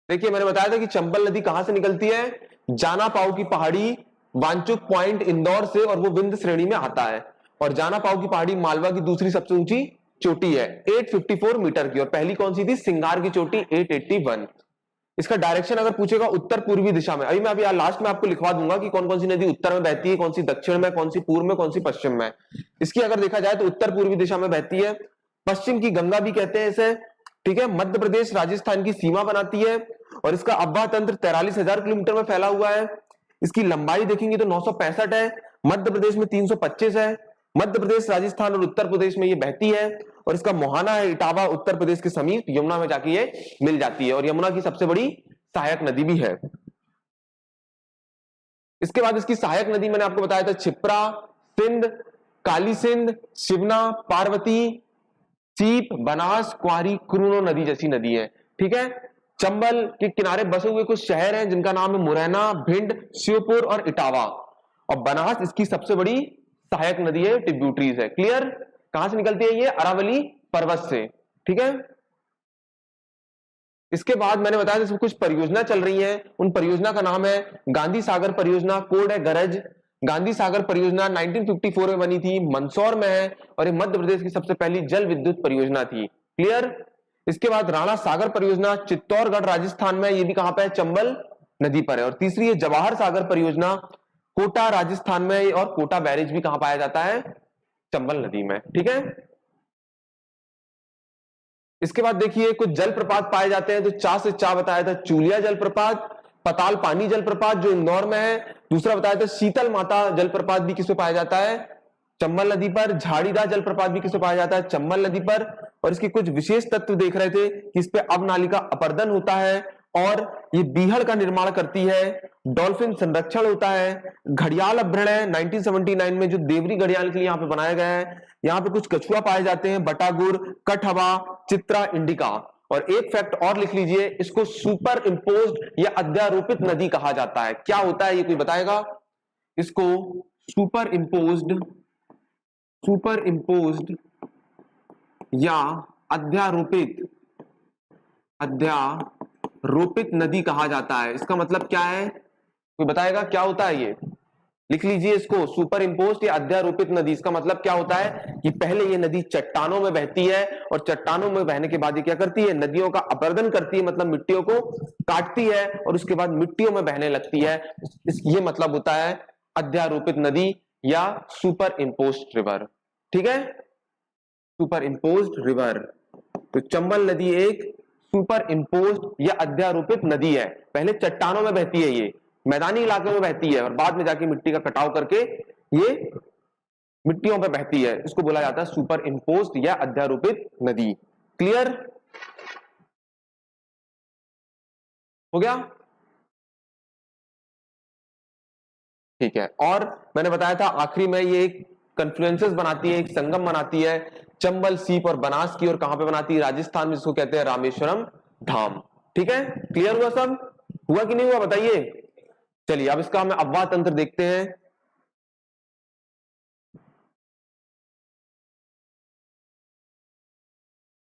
देखिए मैंने बताया था कि चंबल नदी कहां से निकलती है? जाना पाव की पहाड़ी, वांचुक पॉइंट इंदौर से, और वो विंध्य श्रेणी में आता है। और जाना पाव की पहाड़ी मालवा की दूसरी सबसे ऊंची चोटी है 854 मीटर की, और पहली कौन सी थी? सिंगार की चोटी 881। इसका डायरेक्शन अगर पूछेगा उत्तर पूर्वी दिशा में, अभी मैं अभी लास्ट में आपको लिखवा दूंगा कि कौन कौन सी नदी उत्तर में बहती है, कौन सी दक्षिण में, कौन सी पूर्व में, कौन सी पश्चिम में। इसकी अगर देखा जाए तो उत्तर पूर्वी दिशा में बहती है, पश्चिम की गंगा भी कहते हैं इसे। ठीक है, मध्य प्रदेश राजस्थान की सीमा बनाती है, और इसका अब्बा तंत्र 43,000 किलोमीटर में फैला हुआ है। इसकी लंबाई देखेंगे तो 965 है, मध्य प्रदेश में 325 है। मध्य प्रदेश, राजस्थान और उत्तर प्रदेश में ये बहती है, और इसका मुहाना है इटावा, उत्तर प्रदेश के समीप यमुना में जाके ये मिल जाती है, और यमुना की सबसे बड़ी सहायक नदी भी है। इसके बाद इसकी सहायक नदी मैंने आपको बताया था छिप्रा, सिंध, काली सिंध, शिवना, पार्वती, सीप, बनास, क्वारी, क्रूनो नदी जैसी नदी है। ठीक है, चंबल के किनारे बसे हुए कुछ शहर हैं जिनका नाम है मुरैना, भिंड, श्योपुर और इटावा, और बनास इसकी सबसे बड़ी सहायक नदी है, ट्रिब्यूटरीज है। क्लियर? कहां से निकलती है ये? अरावली पर्वत से। ठीक है, इसके बाद मैंने बताया था कुछ परियोजना चल रही है, उन परियोजना का नाम है गांधी सागर परियोजना, कोड है गरज। गांधी सागर परियोजना 1954 में बनी थी, मंदसौर में है, और ये मध्य प्रदेश की सबसे पहली जल विद्युत परियोजना थी। क्लियर? इसके बाद राणा सागर परियोजना चित्तौड़गढ़ राजस्थान में, ये भी कहां पर है? चंबल नदी पर है। और तीसरी है जवाहर सागर परियोजना, कोटा राजस्थान में, और कोटा बैरेज भी कहां पाया जाता है? चंबल नदी में। ठीक है, इसके बाद देखिए कुछ जलप्रपात पाए जाते हैं, तो चा से चा बताया था चूलिया जलप्रपात, पताल पानी जलप्रपात जो इंदौर में है। दूसरा बताया था शीतल माता जलप्रपात भी किसमें पाया जाता है? चंबल नदी पर। झाड़ीदा जलप्रपात भी किसमें पाया जाता है? चंबल नदी पर। और इसके कुछ विशेष तत्व देख रहे थे कि इस पे अवनालिका अपर्दन होता है, और ये बीहड़ का निर्माण करती है, डॉल्फिन संरक्षण होता है, घड़ियाल अभ्यारण्य 1979 में जो देवरी घड़ियाल के लिए यहाँ पे बनाया गया है, यहाँ पे कुछ कछुआ पाए जाते हैं, बटागुर, कठहवा, चित्रा इंडिका। और एक फैक्ट और लिख लीजिए, इसको सुपर इंपोज्ड या अध्यारोपित नदी कहा जाता है। क्या होता है ये कोई बताएगा? इसको सुपर इंपोज्ड, सुपर इंपोज्ड या अध्यारोपित, अध्यारोपित नदी कहा जाता है। इसका मतलब क्या है कोई बताएगा? क्या होता है ये? लिख लीजिए इसको, सुपर इंपोज्ड या अध्यारोपित नदी। इसका मतलब क्या होता है कि पहले ये नदी चट्टानों में बहती है, और चट्टानों में बहने के बाद ये क्या करती है? नदियों का अपर्दन करती है, मतलब मिट्टियों को काटती है, और उसके बाद मिट्टियों में बहने लगती है। ये मतलब होता है अध्यारोपित नदी या सुपर इंपोज्ड रिवर। ठीक है, सुपर इंपोज्ड रिवर। तो चंबल नदी एक सुपर इंपोज्ड या अध्यारोपित नदी है। पहले चट्टानों में बहती है, ये मैदानी इलाके में बहती है, और बाद में जाके मिट्टी का कटाव करके ये मिट्टियों पर बहती है। इसको बोला जाता है सुपर इंपोज्ड या अध्यारोपित नदी। क्लियर हो गया? ठीक है, और मैंने बताया था आखिरी में ये एक कन्फ्लुएंसेस बनाती है, एक संगम बनाती है चंबल, सीप और बनास की, और कहां पे बनाती है? राजस्थान में, जिसको कहते हैं रामेश्वरम धाम। ठीक है, क्लियर हुआ सब? हुआ कि नहीं हुआ बताइए? चलिए अब इसका हम अव्वाह तंत्र देखते हैं।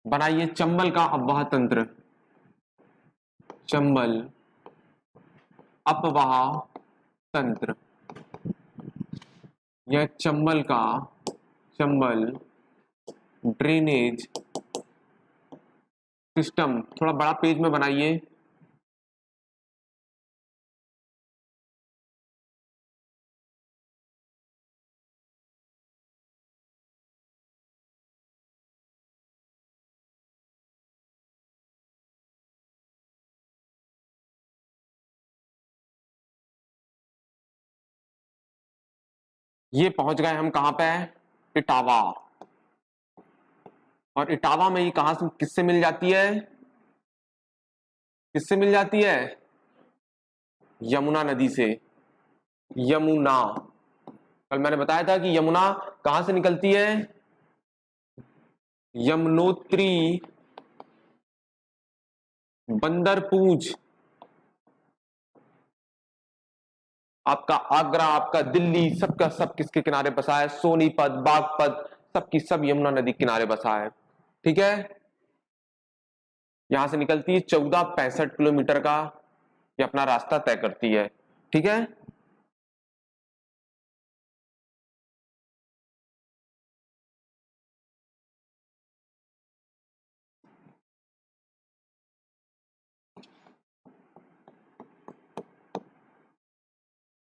बनाइए चंबल का अव्वाह तंत्र। चंबल अपवाह तंत्र, यह चंबल का, चंबल ड्रेनेज सिस्टम, थोड़ा बड़ा पेज में बनाइए। ये पहुंच गए हम कहां पे, इटावा। और इटावा में ये कहां से किससे मिल जाती है, किससे मिल जाती है, यमुना नदी से। यमुना, कल मैंने बताया था कि यमुना कहां से निकलती है, यमुनोत्री, बंदरपूंछ, आपका आगरा, आपका दिल्ली, सबका सब किसके किनारे बसा है, सोनीपत, बागपत, सबकी सब यमुना नदी किनारे बसा है। ठीक है, यहां से निकलती है, 1465 किलोमीटर का ये अपना रास्ता तय करती है। ठीक है,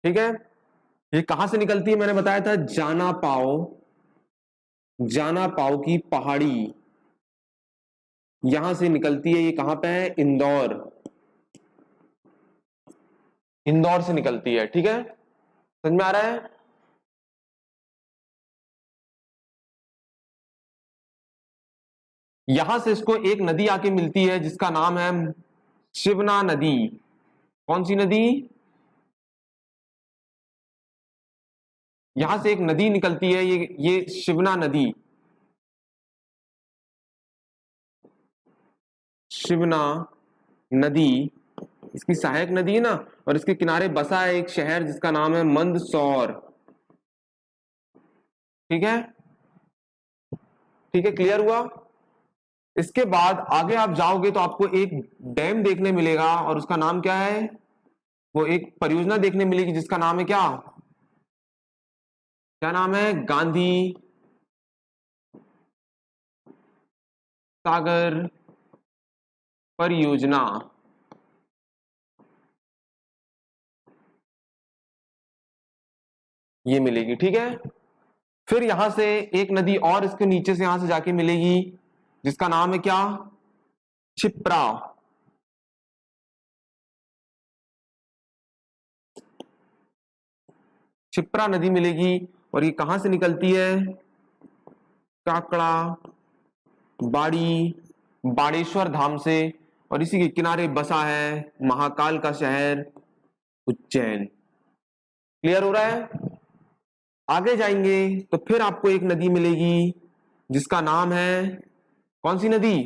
ठीक है। ये कहां से निकलती है, मैंने बताया था जाना पाओ, जाना पाओ की पहाड़ी यहां से निकलती है। ये कहां पे है, इंदौर, इंदौर से निकलती है। ठीक है, समझ में आ रहा है। यहां से इसको एक नदी आके मिलती है जिसका नाम है शिवना नदी। कौन सी नदी, यहां से एक नदी निकलती है, ये शिवना नदी, शिवना नदी इसकी सहायक नदी है ना। और इसके किनारे बसा है एक शहर जिसका नाम है मंदसौर। ठीक है, ठीक है, क्लियर हुआ। इसके बाद आगे आप जाओगे तो आपको एक डैम देखने मिलेगा और उसका नाम क्या है, वो एक परियोजना देखने मिलेगी जिसका नाम है क्या, क्या नाम है, गांधी सागर परियोजना। ये मिलेगी। ठीक है, फिर यहां से एक नदी और इसके नीचे से यहां से जाके मिलेगी जिसका नाम है क्या, क्षिप्रा। क्षिप्रा नदी मिलेगी और ये कहां से निकलती है, काकड़ा बाड़ी बाड़ेश्वर धाम से। और इसी के किनारे बसा है महाकाल का शहर उज्जैन। क्लियर हो रहा है। आगे जाएंगे तो फिर आपको एक नदी मिलेगी जिसका नाम है, कौन सी नदी,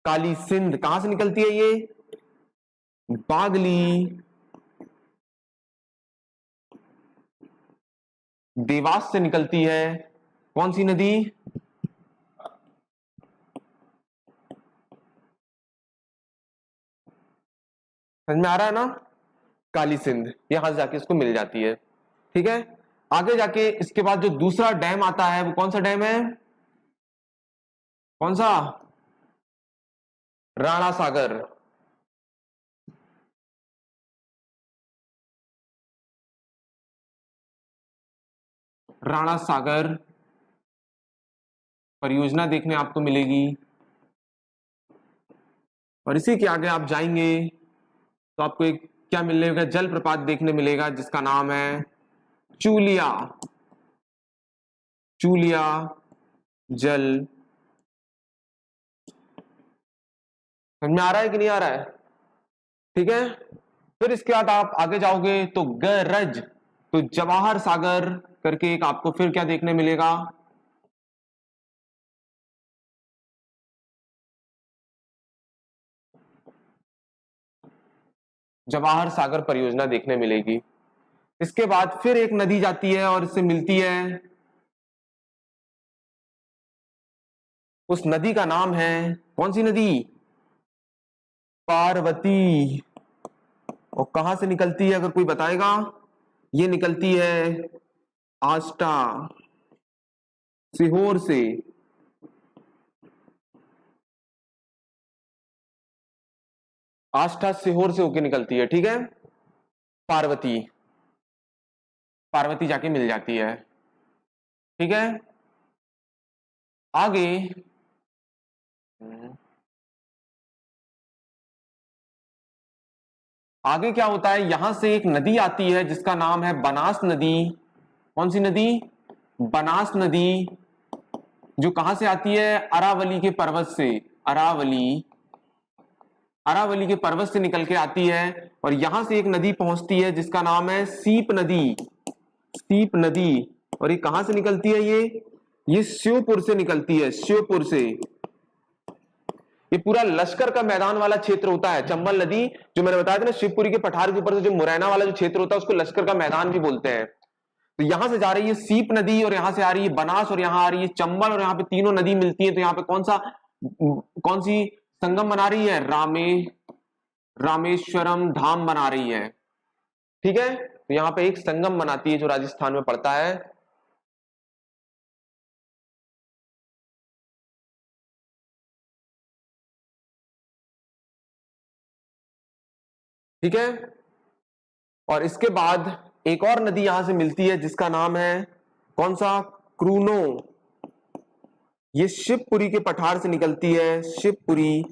काली सिंध। कहां से निकलती है ये, बागली देवास से निकलती है। कौन सी नदी, समझ में आ रहा है ना, काली सिंध यहां से जाके इसको मिल जाती है। ठीक है, आगे जाके इसके बाद जो दूसरा डैम आता है वो कौन सा डैम है, कौन सा, राणा सागर। राणा सागर परियोजना देखने आपको मिलेगी। और इसी के आगे आप जाएंगे तो आपको एक क्या मिलने का, जलप्रपात देखने मिलेगा जिसका नाम है चूलिया, चूलिया जल। समझ में आ रहा है कि नहीं आ रहा है। ठीक है, फिर इसके बाद आप आगे जाओगे तो गरज, तो जवाहर सागर करके एक आपको फिर क्या देखने मिलेगा, जवाहर सागर परियोजना देखने मिलेगी। इसके बाद फिर एक नदी जाती है और इससे मिलती है, उस नदी का नाम है, कौन सी नदी, पार्वती। और कहां से निकलती है अगर कोई बताएगा, ये निकलती है आष्टा सीहोर से। आष्टा सीहोर से होके निकलती है। ठीक है, पार्वती, पार्वती जाके मिल जाती है। ठीक है, आगे आगे क्या होता है, यहां से एक नदी आती है जिसका नाम है बनास नदी। कौन सी नदी? बनास नदी, जो कहां से आती है? अरावली के पर्वत से, अरावली के पर्वत से निकल के आती है और यहां से एक नदी पहुंचती है जिसका नाम है सीप नदी, सीप नदी। और ये कहां से निकलती है? ये श्योपुर से निकलती है, श्योपुर से। ये पूरा लश्कर का मैदान वाला क्षेत्र होता है। चंबल नदी जो मैंने बताया था ना, शिवपुरी के पठार के ऊपर से जो मुरैना वाला जो क्षेत्र होता है उसको लश्कर का मैदान भी बोलते हैं। तो यहां से जा रही है सीप नदी और यहां से आ रही है बनास और यहां आ रही है चंबल और यहाँ पे तीनों नदी मिलती है। तो यहाँ पे कौन सी संगम बना रही है? रामेश्वरम धाम बना रही है। ठीक है, तो यहाँ पे एक संगम बनाती है जो राजस्थान में पड़ता है। ठीक है, और इसके बाद एक और नदी यहां से मिलती है जिसका नाम है कौन सा? क्रूनो। ये शिवपुरी के पठार से निकलती है, शिवपुरी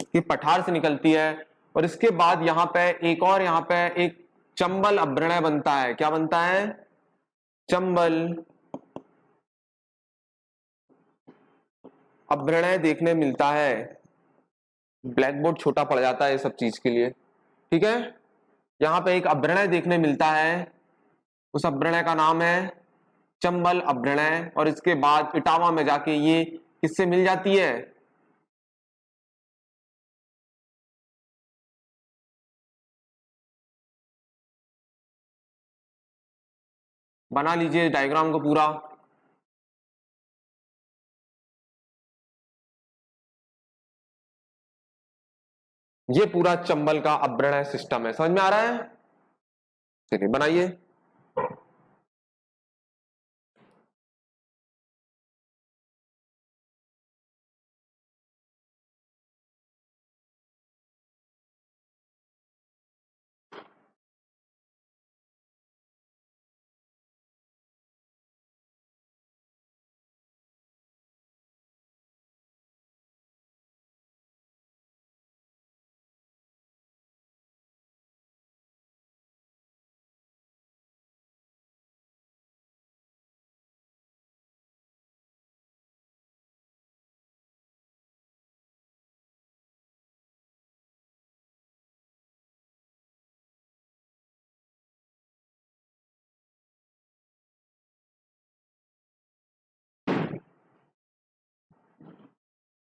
के पठार से निकलती है। और इसके बाद यहाँ पे एक चंबल अभ्रणय बनता है। क्या बनता है? चंबल अभ्रणय देखने मिलता है। ब्लैक बोर्ड छोटा पड़ जाता है ये सब चीज के लिए। ठीक है, यहाँ पे एक अभ्रणय देखने मिलता है, उस अभ्रणय का नाम है चंबल अभ्रणय। और इसके बाद इटावा में जाके ये किससे मिल जाती है? बना लीजिए डायग्राम को पूरा। ये पूरा चंबल का अभ्रणय सिस्टम है। समझ में आ रहा है? चलिए बनाइए।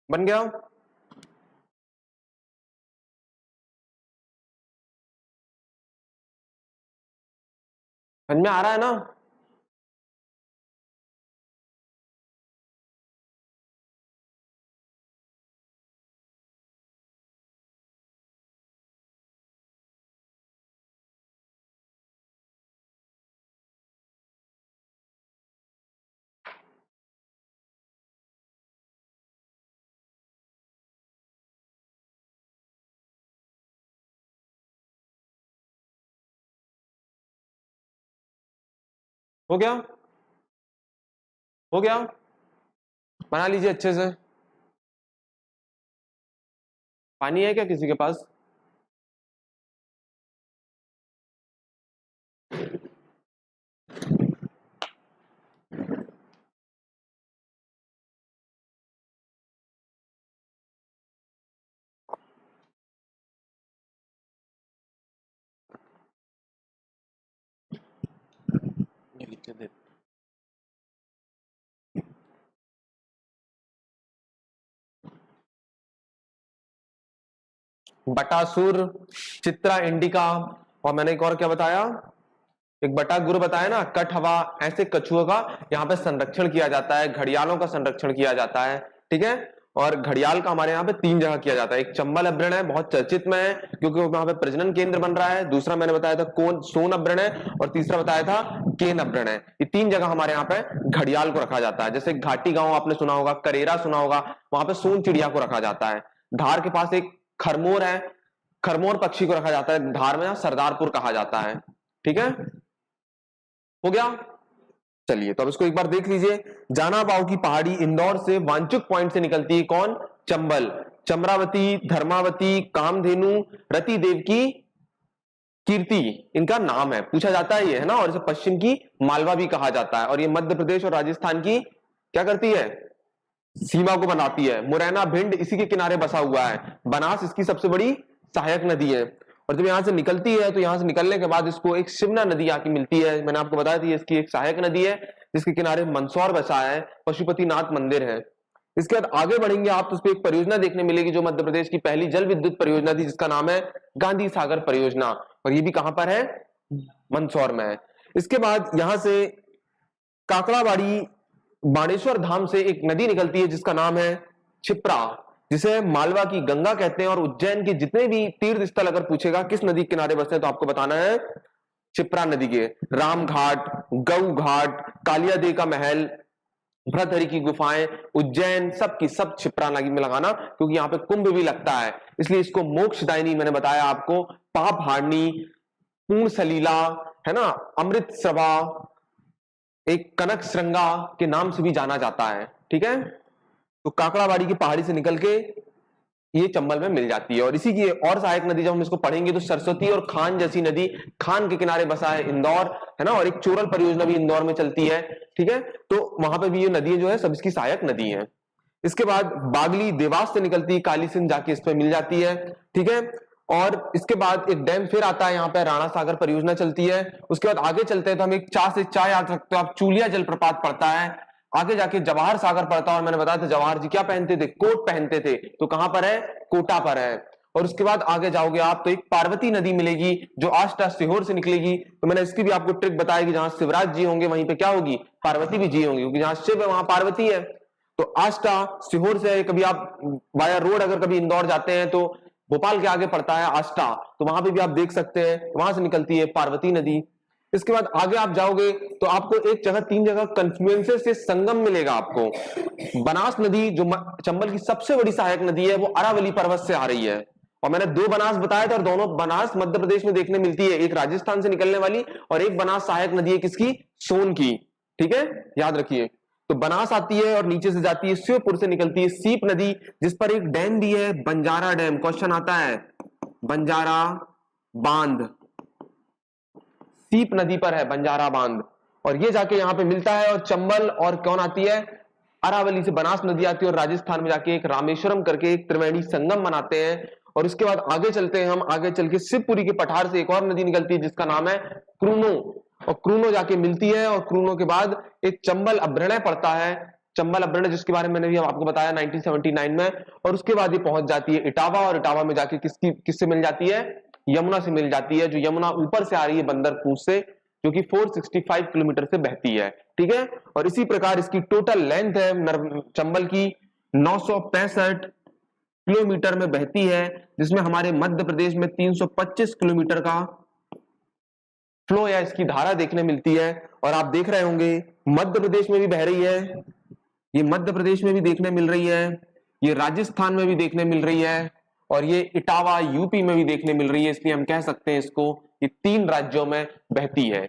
बन गया? समझ में आ रहा है ना? हो गया? हो गया? बना लीजिए अच्छे से। पानी है क्या किसी के पास? ये लिख के दे। बटासुर, चित्रा इंडिका, और मैंने एक और क्या बताया? एक बटा गुरु बताया ना, कट हवा। ऐसे कछुओं का यहाँ पे संरक्षण किया जाता है, घड़ियालों का संरक्षण किया जाता है। ठीक है, और घड़ियाल का हमारे यहाँ पे 3 जगह किया जाता है। एक चंबल अभ्रणय बहुत चर्चित में है क्योंकि वहां पे प्रजनन केंद्र बन रहा है। दूसरा मैंने बताया था सोन अभ्रणय, और तीसरा बताया था केन अभ्रणय। ये 3 जगह हमारे यहाँ पे घड़ियाल को रखा जाता है। जैसे घाटी गांव आपने सुना होगा, करेरा सुना होगा, वहां पे सोन चिड़िया को रखा जाता है। धार के पास एक खरमोर है, खरमोर पक्षी को रखा जाता है धार में, सरदारपुर कहा जाता है। ठीक है, हो गया? चलिए तो अब इसको एक बार देख लीजिए। जाना बाव की पहाड़ी इंदौर से वांचुक पॉइंट से निकलती है कौन? चंबल। चमरावती, धर्मावती, कामधेनु, रति देव की कीर्ति इनका नाम है, पूछा जाता है ये, है ना। और इसे पश्चिम की मालवा भी कहा जाता है, और ये मध्य प्रदेश और राजस्थान की क्या करती है, सीमा को बनाती है। मुरैना भिंड इसी के किनारे बसा हुआ है। बनास इसकी सबसे बड़ी सहायक नदी है, और जब यहां से निकलती है तो यहां से निकलने के बाद इसको एक शिवना नदी आके मिलती है। मैंने आपको बताया था इसकी एक सहायक नदी है, जिसके किनारे मंदसौर बसा है, पशुपतिनाथ मंदिर है। इसके बाद आगे बढ़ेंगे आप तो उस पर एक परियोजना देखने मिलेगी जो मध्य प्रदेश की पहली जल विद्युत परियोजना थी, जिसका नाम है गांधी सागर परियोजना, और ये भी कहां पर है, मंदसौर में है। इसके बाद यहां से काकड़ाबाड़ी बाणेश्वर धाम से एक नदी निकलती है जिसका नाम है क्षिप्रा, जिसे मालवा की गंगा कहते हैं। और उज्जैन के जितने भी तीर्थ स्थल अगर पूछेगा किस नदी के किनारे बसते हैं तो आपको बताना है क्षिप्रा नदी के। राम घाट, गऊ घाट, कालिया देवी का महल, भ्रतहरि की गुफाएं, उज्जैन, सब की सब क्षिप्रा नदी में लगाना, क्योंकि यहाँ पे कुंभ भी लगता है, इसलिए इसको मोक्षदायिनी मैंने बताया आपको, पाप हारनी, पूर्ण सलीला, है ना, अमृत सभा, एक कनक श्रृंगा के नाम से भी जाना जाता है। ठीक है, तो काकड़ाबाड़ी की पहाड़ी से निकल के ये चंबल में मिल जाती है। और इसी की और सहायक नदी जब हम इसको पढ़ेंगे तो सरस्वती और खान जैसी नदी, खान के किनारे बसा है इंदौर, है ना, और एक चोरल परियोजना भी इंदौर में चलती है। ठीक है, तो वहां पे भी ये नदी जो है सब इसकी सहायक नदी है। इसके बाद बागली देवास से निकलती काली सिंध जाके इस पे मिल जाती है। ठीक है, और इसके बाद एक डैम फिर आता है यहाँ पे, राणा सागर परियोजना चलती है। उसके बाद आगे चलते हैं तो हम एक से चाय याद रखते हो आप, चूलिया जलप्रपात पड़ता है, आगे जाके जवाहर सागर पड़ता है। और मैंने बताया था जवाहर जी क्या पहनते थे, कोट पहनते थे, तो कहां पर है, कोटा पर है। और उसके बाद आगे जाओगे आप तो एक पार्वती नदी मिलेगी जो आष्टा सीहोर से निकलेगी। तो मैंने इसकी भी आपको ट्रिक बताई कि जहां शिवराज जी होंगे वहीं पे क्या होगी, पार्वती भी जी होंगी, क्योंकि जहां शिव है वहां पार्वती है। तो आष्टा सीहोर से कभी आप वाया रोड अगर कभी इंदौर जाते हैं तो भोपाल के आगे पड़ता है आष्टा, तो वहां पे भी आप देख सकते हैं, वहां से निकलती है पार्वती नदी। इसके बाद आगे आप जाओगे तो आपको एक जगह, तीन जगह कन्फ्लुएंसेस से संगम मिलेगा आपको। बनास नदी जो चंबल की सबसे बड़ी सहायक नदी है वो अरावली पर्वत से आ रही है, और मैंने दो बनास बताया था, और दोनों बनास मध्य प्रदेश में देखने मिलती है, एक राजस्थान से निकलने वाली और एक बनास सहायक नदी है किसकी, सोन की। ठीक है, याद रखिए। तो बनास आती है और नीचे से जाती है, श्योपुर से निकलती है सीप नदी, जिस पर एक डैम भी है, बंजारा डैम। क्वेश्चन आता है, बंजारा बांध सीप नदी पर है, बंजारा बांध, और ये जाके यहां पे मिलता है। और चंबल और कौन आती है, अरावली से बनास नदी आती है, और राजस्थान में जाके एक रामेश्वरम करके एक त्रिवेणी संगम बनाते हैं। और उसके बाद आगे चलते हैं हम, आगे चल के शिवपुरी के पठार से एक और नदी निकलती है जिसका नाम है क्रूनो, और क्रूनो जाके मिलती है। और क्रूनो के बाद एक चंबल अभ्रणय पड़ता है, चंबल अभ्रणय जिसके बारे में मैंने भी आपको बताया 1979 में। और उसके बाद ये पहुंच जाती है इटावा, और इटावा में जाके किससे मिल जाती है, यमुना से मिल जाती है, जो यमुना ऊपर से आ रही है बंदरपुर से, जो कि 465 किलोमीटर से बहती है। ठीक है, और इसी प्रकार इसकी टोटल लेंथ है चंबल की 965 किलोमीटर में बहती है, जिसमें हमारे मध्य प्रदेश में 325 किलोमीटर का फ्लो या इसकी धारा देखने मिलती है। और आप देख रहे होंगे मध्य प्रदेश में भी बह रही है, ये मध्य प्रदेश में भी देखने मिल रही है, ये राजस्थान में भी देखने मिल रही है, और ये इटावा यूपी में भी देखने मिल रही है। इसलिए हम कह सकते हैं इसको ये 3 राज्यों में बहती है।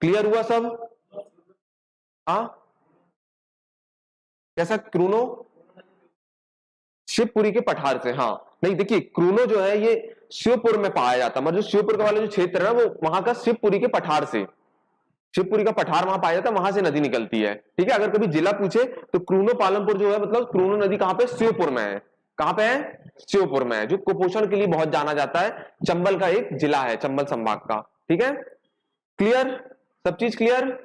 क्लियर हुआ सब? हाँ, कैसा क्रूनो, शिवपुरी के पठार से। हाँ, नहीं देखिए क्रूनो जो है ये शिवपुर में पाया जाता है, मतलब शिवपुर का वाला जो क्षेत्र है ना वो वहां का शिवपुरी के पठार से, शिवपुरी का पठार वहां पाया जाता है, वहां से नदी निकलती है। ठीक है, अगर कभी जिला पूछे तो क्रूनो पालमपुर जो है, मतलब क्रूनो नदी कहां पे, शिवपुर में है। कहां पे है, शिवपुर में है, जो कुपोषण के लिए बहुत जाना जाता है, चंबल का एक जिला है, चंबल संभाग का। ठीक है, क्लियर, सब चीज क्लियर।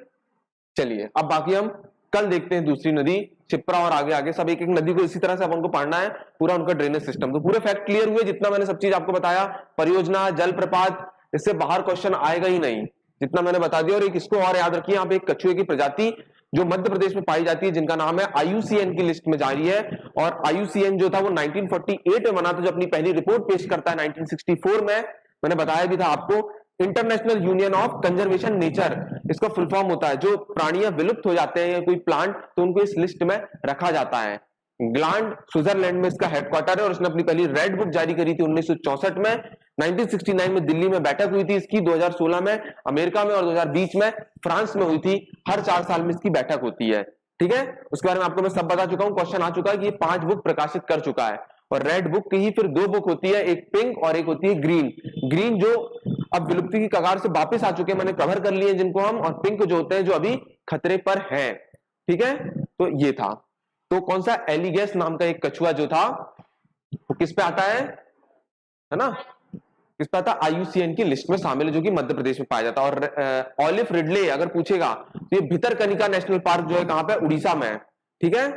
चलिए अब बाकी हम कल देखते हैं दूसरी नदी क्षिप्रा, और आगे आगे सब एक एक नदी को इसी तरह से अपन को पढ़ना है, पूरा उनका ड्रेनेज सिस्टम। तो पूरे फैक्ट क्लियर हुए, जितना मैंने सब चीज आपको बताया, परियोजना, जलप्रपात, इससे बाहर क्वेश्चन आएगा ही नहीं, जितना मैंने बता दिया। और एक इसको और याद रखिए, यहाँ पे एक कछुए की प्रजाति जो मध्य प्रदेश में पाई जाती है, जिनका नाम है IUCN की लिस्ट में जारी है। और IUCN जो था वो 1948 में बना था, जो अपनी पहली रिपोर्ट पेश करता है 1964 में। मैंने बताया भी था आपको, international union of conservation nature इसका फुल फॉर्म होता है। जो प्राणियां विलुप्त हो जाते हैं या कोई प्लांट, तो उनको इस लिस्ट में रखा जाता है। ग्लांड स्विट्जरलैंड में इसका हेडक्वार्टर है, और इसने अपनी पहली रेड बुक जारी करी थी 1964 में। 1969 में दिल्ली में बैठक हुई थी इसकी, 2016 में अमेरिका में, और 2020 में फ्रांस में हुई थी। हर 4 साल में इसकी बैठक होती है। ठीक है, उसके बारे में आपको मैं सब बता चुका हूं, क्वेश्चन आ चुका है कि ये 5 बुक प्रकाशित कर चुका है। और रेड बुक की ही फिर 2 बुक होती है, एक पिंक और एक होती है ग्रीन। ग्रीन जो अब विलुप्ति की कगार से वापस आ चुके हैं, मैंने कवर कर लिए जिनको हम, और पिंक जो होते हैं जो अभी खतरे पर हैं। ठीक है, तो ये था। तो कौन सा एलिगेस नाम का एक कछुआ जो था वो किस पे आता है ना, किस पे आता है, IUCN की लिस्ट में शामिल है, जो कि मध्य प्रदेश में पाया जाता है। और ऑलिव रिडले अगर पूछेगा तो ये भितरकनिका नेशनल पार्क जो है कहां पे, उड़ीसा में है। ठीक है,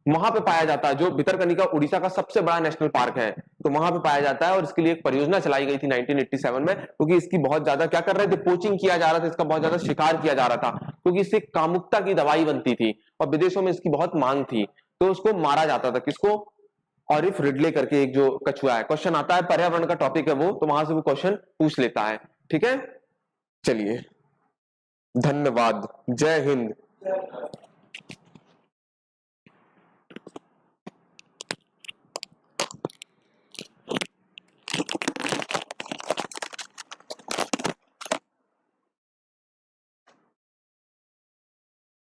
वहां पे पाया जाता है, जो भितरकनिका उड़ीसा का सबसे बड़ा नेशनल पार्क है, तो वहां पे पाया जाता है। और इसके लिए एक परियोजना चलाई गई थी 1987 में, क्योंकि इसकी बहुत ज्यादा क्या कर रहे थे, पोचिंग किया जा रहा था, इसका बहुत ज्यादा शिकार किया जा रहा था, क्योंकि इससे कामुकता की दवाई बनती थी और विदेशों में इसकी बहुत मांग थी, तो उसको मारा जाता था। किसको, ऑलिव रिडले करके एक जो कछुआ है। क्वेश्चन आता है, पर्यावरण का टॉपिक है वो, तो वहां से वो क्वेश्चन पूछ लेता है। ठीक है, चलिए, धन्यवाद, जय हिंद।